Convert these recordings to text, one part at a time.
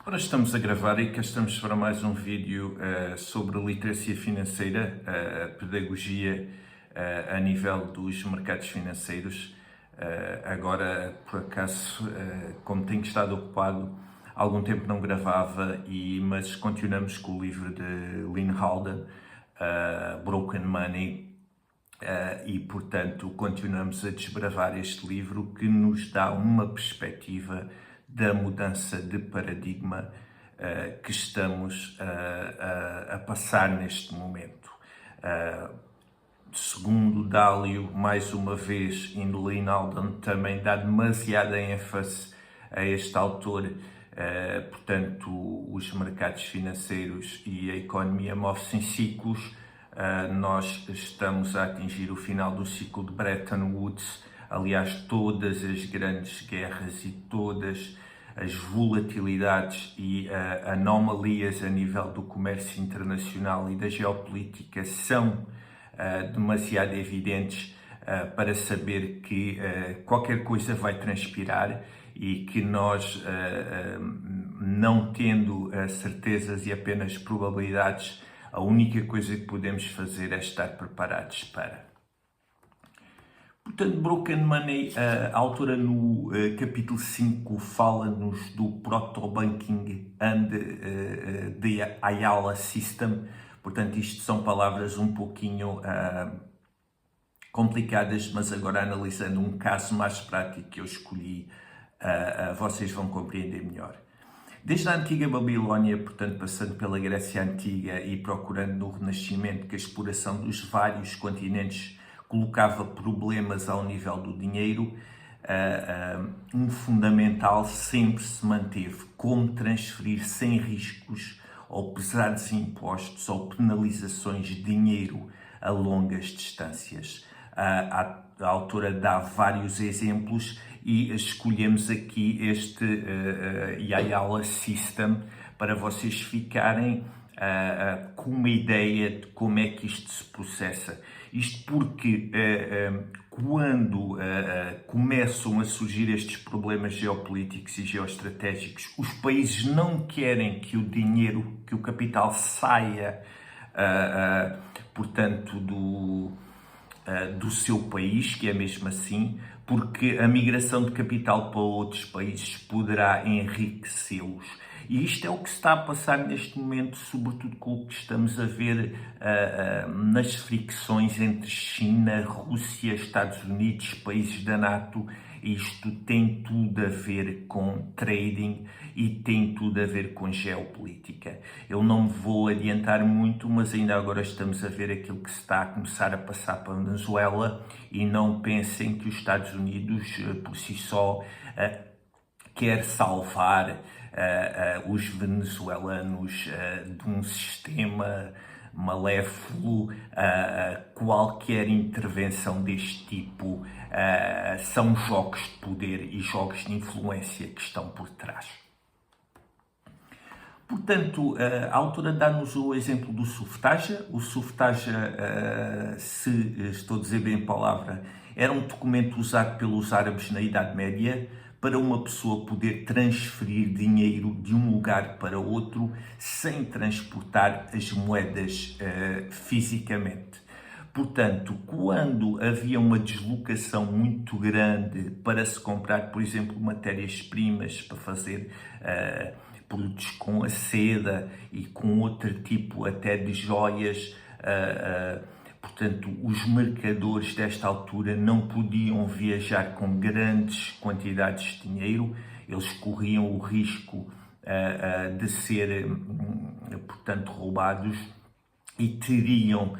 Ora, estamos a gravar e cá estamos para mais um vídeo sobre literacia financeira, pedagogia a nível dos mercados financeiros. Agora, por acaso, como tenho estado ocupado, há algum tempo não gravava, mas continuamos com o livro de Lynn Alden, Broken Money, e, portanto, continuamos a desbravar este livro que nos dá uma perspectiva da mudança de paradigma que estamos a passar neste momento. Segundo Dalio, mais uma vez, em Lynn Alden, também dá demasiada ênfase a este autor. Portanto, os mercados financeiros e a economia move-se em ciclos. Nós estamos a atingir o final do ciclo de Bretton Woods. Aliás, todas as grandes guerras e todas as volatilidades e anomalias a nível do comércio internacional e da geopolítica são demasiado evidentes para saber que qualquer coisa vai transpirar e que nós, não tendo certezas e apenas probabilidades, a única coisa que podemos fazer é estar preparados para. Portanto, Broken Money, a autora no capítulo 5 fala-nos do Proto-Banking and the Ayala System. Portanto, isto são palavras um pouquinho complicadas, mas agora analisando um caso mais prático que eu escolhi, vocês vão compreender melhor. Desde a antiga Babilónia, portanto, passando pela Grécia Antiga e procurando no Renascimento que a exploração dos vários continentes colocava problemas ao nível do dinheiro, um fundamental sempre se manteve: como transferir sem riscos ou pesados impostos ou penalizações de dinheiro a longas distâncias. A autora dá vários exemplos e escolhemos aqui este Ayala System para vocês ficarem com uma ideia de como é que isto se processa. Isto porque quando começam a surgir estes problemas geopolíticos e geoestratégicos, os países não querem que o dinheiro, que o capital saia, portanto, do seu país, que é mesmo assim, porque a migração de capital para outros países poderá enriquecê-los. E isto é o que se está a passar neste momento, sobretudo com o que estamos a ver nas fricções entre China, Rússia, Estados Unidos, países da NATO. Isto tem tudo a ver com trading e tem tudo a ver com geopolítica. Eu não me vou adiantar muito, mas ainda agora estamos a ver aquilo que se está a começar a passar para a Venezuela, e não pensem que os Estados Unidos, por si só, quer salvar os venezuelanos de um sistema maléfolo. Qualquer intervenção deste tipo são jogos de poder e jogos de influência que estão por trás. Portanto, a autora dá-nos o exemplo do Suftaja. O Suftaja, se estou a dizer bem a palavra, era um documento usado pelos árabes na Idade Média para uma pessoa poder transferir dinheiro de um lugar para outro sem transportar as moedas fisicamente. Portanto, quando havia uma deslocação muito grande para se comprar, por exemplo, matérias-primas para fazer produtos com a seda e com outro tipo até de joias, portanto, os mercadores desta altura não podiam viajar com grandes quantidades de dinheiro. Eles corriam o risco de ser, portanto, roubados e teriam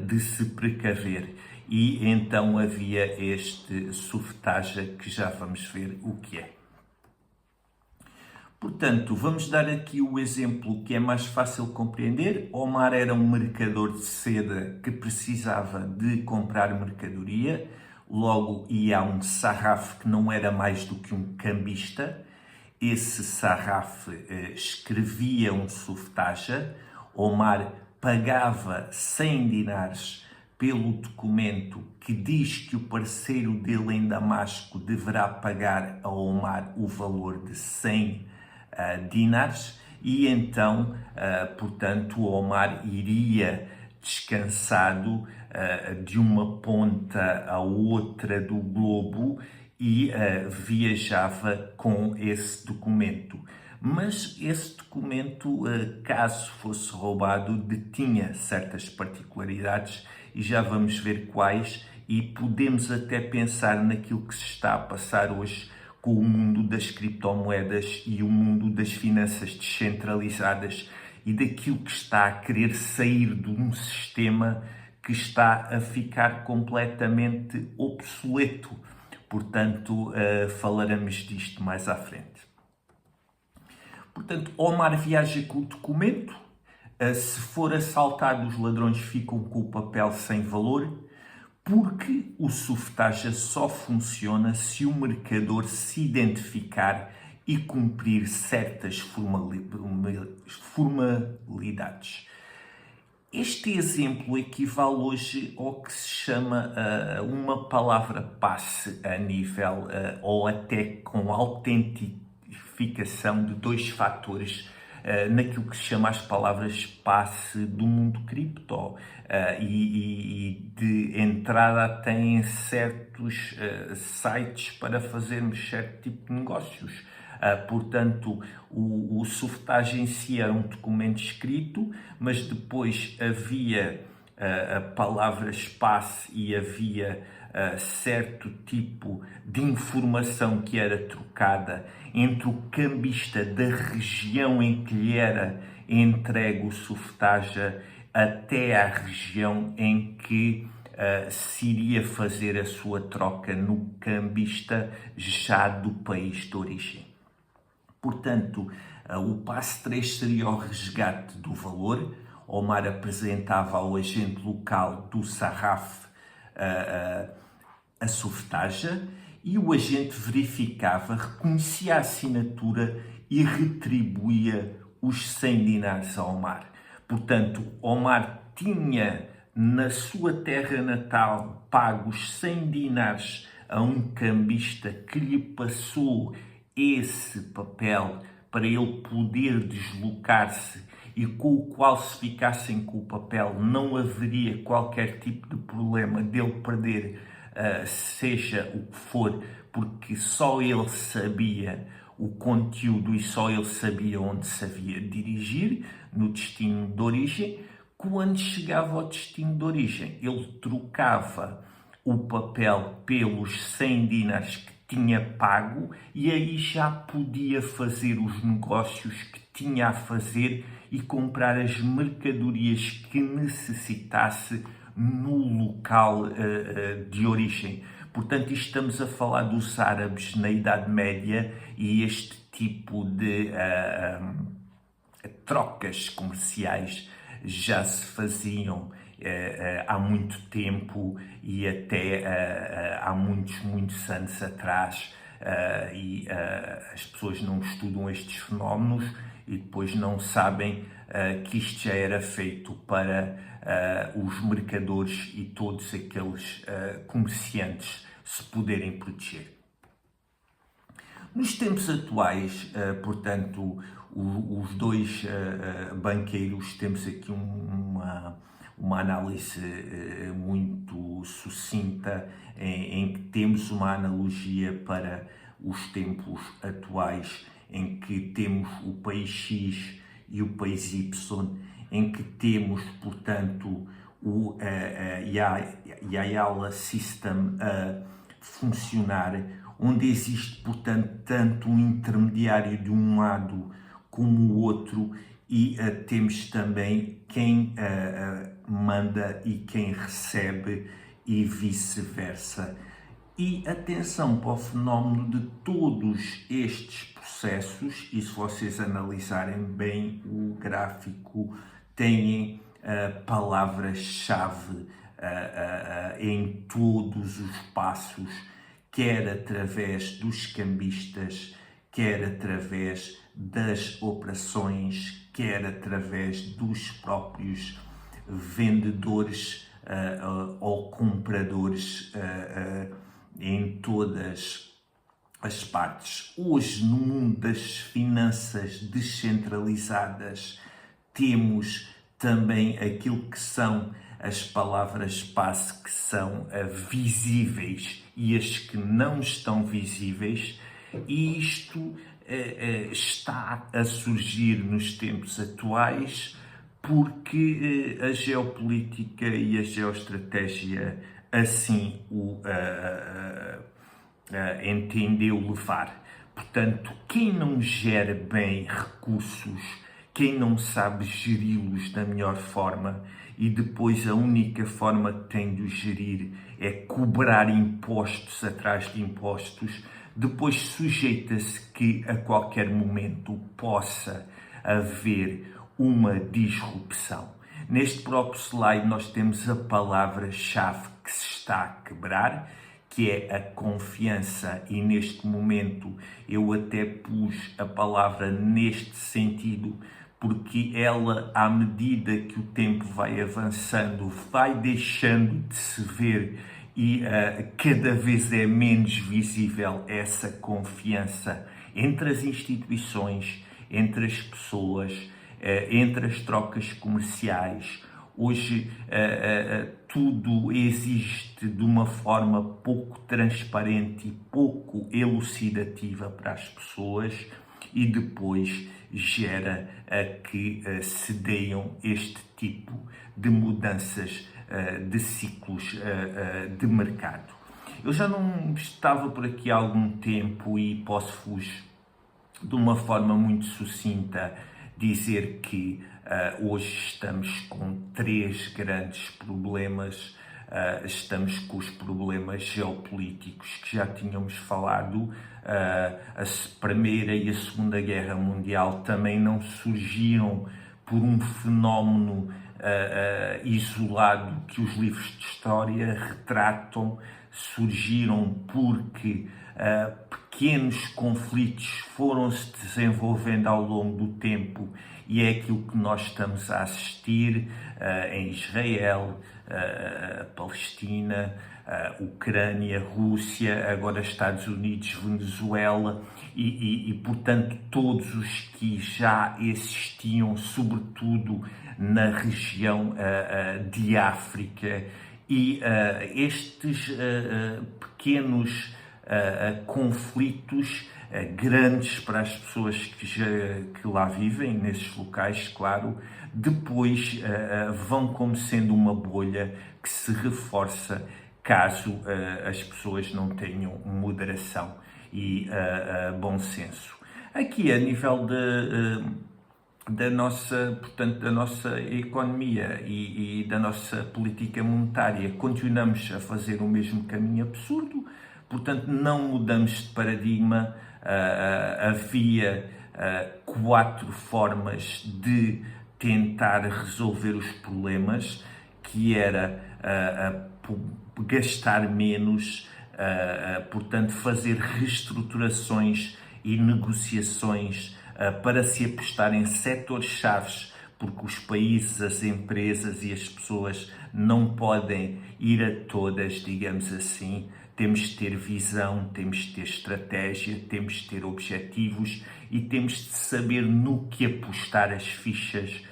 de se precaver. E então havia este Suftaja, que já vamos ver o que é. Portanto, vamos dar aqui o exemplo que é mais fácil de compreender. Omar era um mercador de seda que precisava de comprar mercadoria, logo ia a um sarraf que não era mais do que um cambista. Esse sarraf escrevia um Suftaja. Omar pagava 100 dinares pelo documento que diz que o parceiro dele em Damasco deverá pagar a Omar o valor de 100 dinars, e então, portanto, Omar iria descansado de uma ponta à outra do globo e viajava com esse documento. Mas esse documento, caso fosse roubado, detinha certas particularidades e já vamos ver quais, e podemos até pensar naquilo que se está a passar hoje com o mundo das criptomoedas e o mundo das finanças descentralizadas e daquilo que está a querer sair de um sistema que está a ficar completamente obsoleto. Portanto, falaremos disto mais à frente. Portanto, Omar viaja com o documento. Se for assaltado, os ladrões ficam com o papel sem valor, porque o sufragio só funciona se o mercador se identificar e cumprir certas formalidades. Este exemplo equivale hoje ao que se chama uma palavra passe a nível, ou até com autentificação de 2 fatores, naquilo que se chama as palavras passe do mundo cripto, e de entrada até em certos sites para fazermos certo tipo de negócios. Portanto, o sufragio em si era um documento escrito, mas depois havia palavras passe e havia certo tipo de informação que era trocada entre o cambista da região em que lhe era entregue o sufragio até à região em que se iria fazer a sua troca no cambista já do país de origem. Portanto, o passo 3 seria o resgate do valor. Omar apresentava ao agente local do Sarraf a sufragio e o agente verificava, reconhecia a assinatura e retribuía os 100 dinars a Omar. Portanto, Omar tinha na sua terra natal pago os 100 dinars a um cambista que lhe passou esse papel para ele poder deslocar-se e com o qual, se ficassem com o papel, não haveria qualquer tipo de problema dele perder, seja o que for, porque só ele sabia o conteúdo e só ele sabia onde se havia de dirigir, no destino de origem. Quando chegava ao destino de origem, ele trocava o papel pelos 100 dinars que tinha pago e aí já podia fazer os negócios que tinha a fazer e comprar as mercadorias que necessitasse no local de origem. Portanto, estamos a falar dos árabes na Idade Média e este tipo de trocas comerciais já se faziam há muito tempo e até há muitos anos atrás, e as pessoas não estudam estes fenómenos e depois não sabem que isto já era feito para os mercadores e todos aqueles comerciantes se poderem proteger. Nos tempos atuais, portanto, os dois banqueiros, temos aqui uma análise muito sucinta em que temos uma analogia para os tempos atuais, em que temos o país X e o país Y, em que temos, portanto, o Ayala System a funcionar, onde existe, portanto, tanto um intermediário de um lado como o outro, e temos também quem manda e quem recebe e vice-versa. E atenção para o fenómeno de todos estes processos, e se vocês analisarem bem o gráfico, têm palavras-chave em todos os passos, quer através dos cambistas, quer através das operações, quer através dos próprios vendedores ou compradores, em todas as partes. Hoje, no mundo das finanças descentralizadas, temos também aquilo que são as palavras-passe, que são visíveis e as que não estão visíveis, e isto está a surgir nos tempos atuais porque a geopolítica e a geoestratégia assim o entendeu levar. Portanto, quem não gera bem recursos, quem não sabe geri-los da melhor forma e depois a única forma que tem de os gerir é cobrar impostos atrás de impostos, depois sujeita-se que a qualquer momento possa haver uma disrupção. Neste próprio slide nós temos a palavra-chave que se está a quebrar, que é a confiança, e neste momento eu até pus a palavra neste sentido, porque ela, à medida que o tempo vai avançando, vai deixando de se ver e cada vez é menos visível essa confiança entre as instituições, entre as pessoas, entre as trocas comerciais. Hoje tudo existe de uma forma pouco transparente e pouco elucidativa para as pessoas e depois gera que se deem este tipo de mudanças de ciclos de mercado. Eu já não estava por aqui há algum tempo e posso-vos, de uma forma muito sucinta, dizer que hoje estamos com três grandes problemas. Estamos com os problemas geopolíticos que já tínhamos falado. A Primeira e a Segunda Guerra Mundial também não surgiram por um fenómeno isolado que os livros de história retratam, surgiram porque pequenos conflitos foram-se desenvolvendo ao longo do tempo, e é aquilo que nós estamos a assistir em Israel, Palestina, Ucrânia, Rússia, agora Estados Unidos, Venezuela e, portanto, todos os que já existiam, sobretudo na região de África. E estes pequenos conflitos, grandes para as pessoas que lá vivem, nesses locais, claro, depois vão como sendo uma bolha que se reforça caso as pessoas não tenham moderação e bom senso. Aqui, a nível da nossa, portanto, da nossa economia e da nossa política monetária, continuamos a fazer o mesmo caminho absurdo, portanto, não mudamos de paradigma. Havia 4 formas de tentar resolver os problemas, que era gastar menos, portanto, fazer reestruturações e negociações para se apostar em setores-chaves, porque os países, as empresas e as pessoas não podem ir a todas, digamos assim. Temos de ter visão, temos de ter estratégia, temos de ter objetivos e temos de saber no que apostar as fichas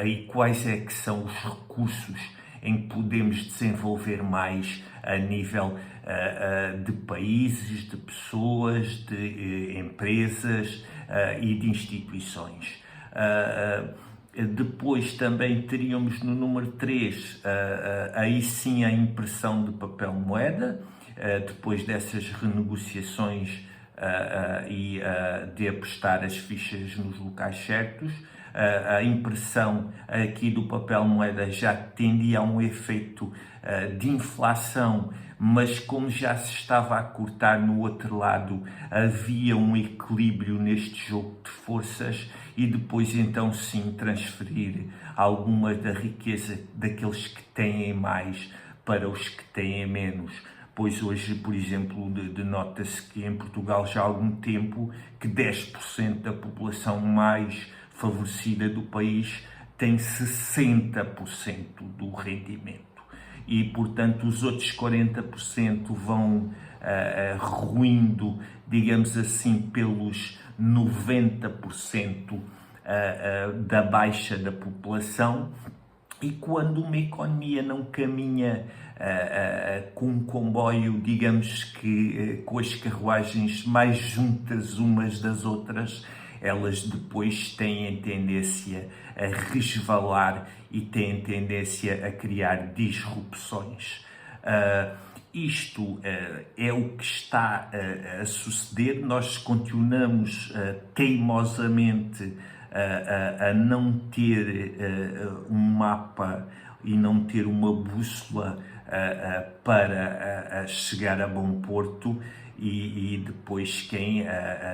e quais é que são os recursos em que podemos desenvolver mais a nível de países, de pessoas, de empresas e de instituições. Depois também teríamos no número 3, aí sim, a impressão de papel moeda, depois dessas renegociações e de apostar as fichas nos locais certos. A impressão aqui do papel moeda já tendia a um efeito de inflação, mas como já se estava a cortar no outro lado, havia um equilíbrio neste jogo de forças e depois então sim transferir alguma da riqueza daqueles que têm mais para os que têm menos. Pois hoje, por exemplo, denota-se que em Portugal já há algum tempo que 10% da população mais favorecida do país tem 60% do rendimento. e, portanto, os outros 40% vão ruindo, digamos assim, pelos 90% da baixa da população. E quando uma economia não caminha com um comboio, digamos que com as carruagens mais juntas umas das outras, elas depois têm tendência a resvalar e têm tendência a criar disrupções. Isto é o que está a suceder. Nós continuamos teimosamente a não ter um mapa e não ter uma bússola para chegar a bom porto, e depois quem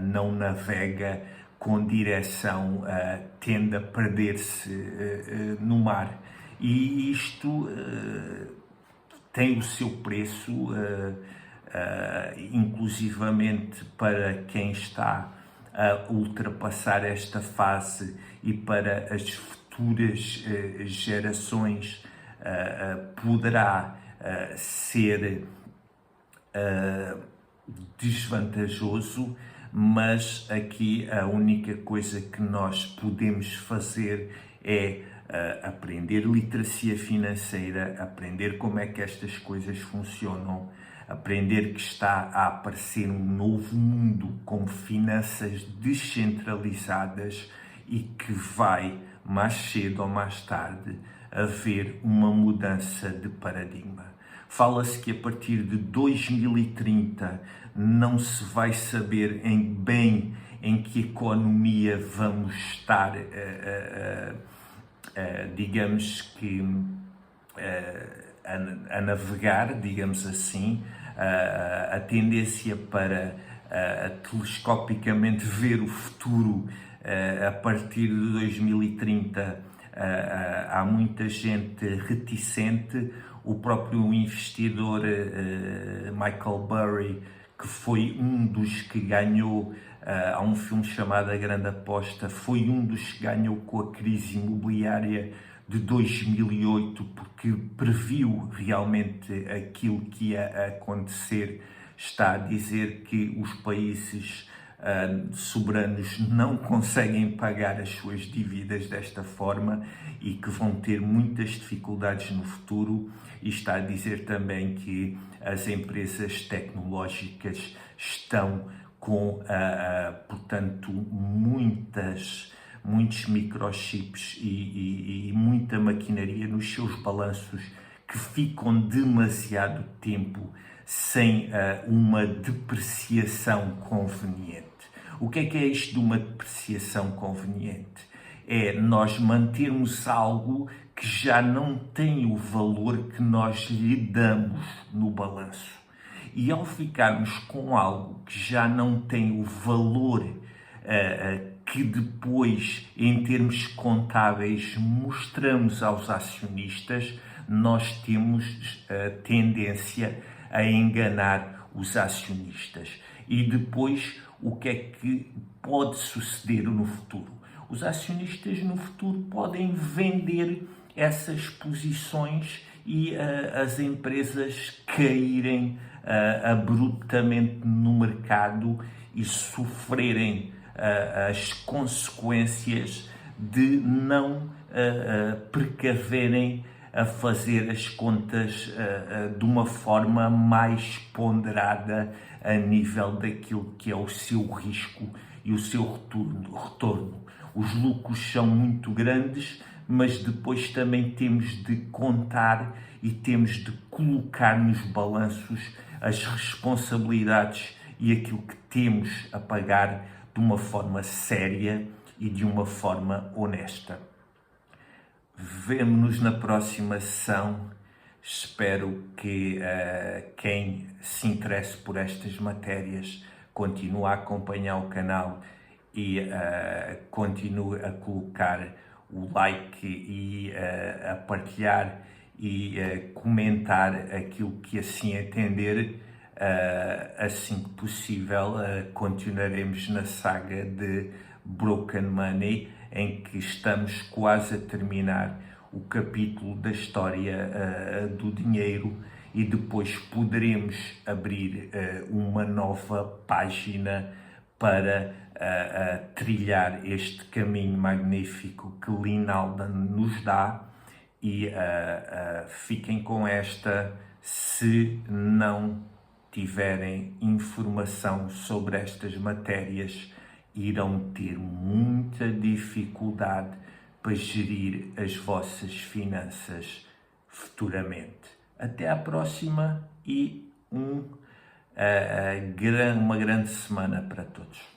não navega com direção tende a perder-se no mar. E isto tem o seu preço, inclusivamente para quem está a ultrapassar esta fase e para as futuras gerações poderá ser desvantajoso, mas aqui a única coisa que nós podemos fazer é aprender literacia financeira, aprender como é que estas coisas funcionam, aprender que está a aparecer um novo mundo com finanças descentralizadas e que vai, mais cedo ou mais tarde, haver uma mudança de paradigma. Fala-se que a partir de 2030 não se vai saber bem em que economia vamos estar, digamos que, a navegar, digamos assim. A tendência para telescopicamente ver o futuro a partir de 2030, há muita gente reticente. O próprio investidor Michael Burry, que foi um dos que ganhou, há um filme chamado A Grande Aposta, foi um dos que ganhou com a crise imobiliária de 2008, porque previu realmente aquilo que ia acontecer. Está a dizer que os países soberanos não conseguem pagar as suas dívidas desta forma e que vão ter muitas dificuldades no futuro, e está a dizer também que as empresas tecnológicas estão com, portanto, muitos microchips e muita maquinaria nos seus balanços, que ficam demasiado tempo sem uma depreciação conveniente. O que é isto de uma depreciação conveniente? É nós mantermos algo que já não tem o valor que nós lhe damos no balanço. E ao ficarmos com algo que já não tem o valor que depois, em termos contábeis, mostramos aos acionistas, nós temos tendência a enganar os acionistas. E depois, o que é que pode suceder no futuro? Os acionistas no futuro podem vender essas posições e as empresas caírem abruptamente no mercado e sofrerem as consequências de não precaverem a fazer as contas de uma forma mais ponderada a nível daquilo que é o seu risco e o seu retorno. Os lucros são muito grandes, mas depois também temos de contar e temos de colocar nos balanços as responsabilidades e aquilo que temos a pagar de uma forma séria e de uma forma honesta. Vemo-nos na próxima sessão. Espero que quem se interesse por estas matérias continue a acompanhar o canal e continue a colocar o like e a partilhar e comentar aquilo que assim entender. Assim que possível, continuaremos na saga de Broken Money, em que estamos quase a terminar o capítulo da história do dinheiro e depois poderemos abrir uma nova página para trilhar este caminho magnífico que Linalda nos dá e fiquem com esta, se não tiverem informação sobre estas matérias, irão ter muita dificuldade para gerir as vossas finanças futuramente. Até à próxima e uma grande semana para todos.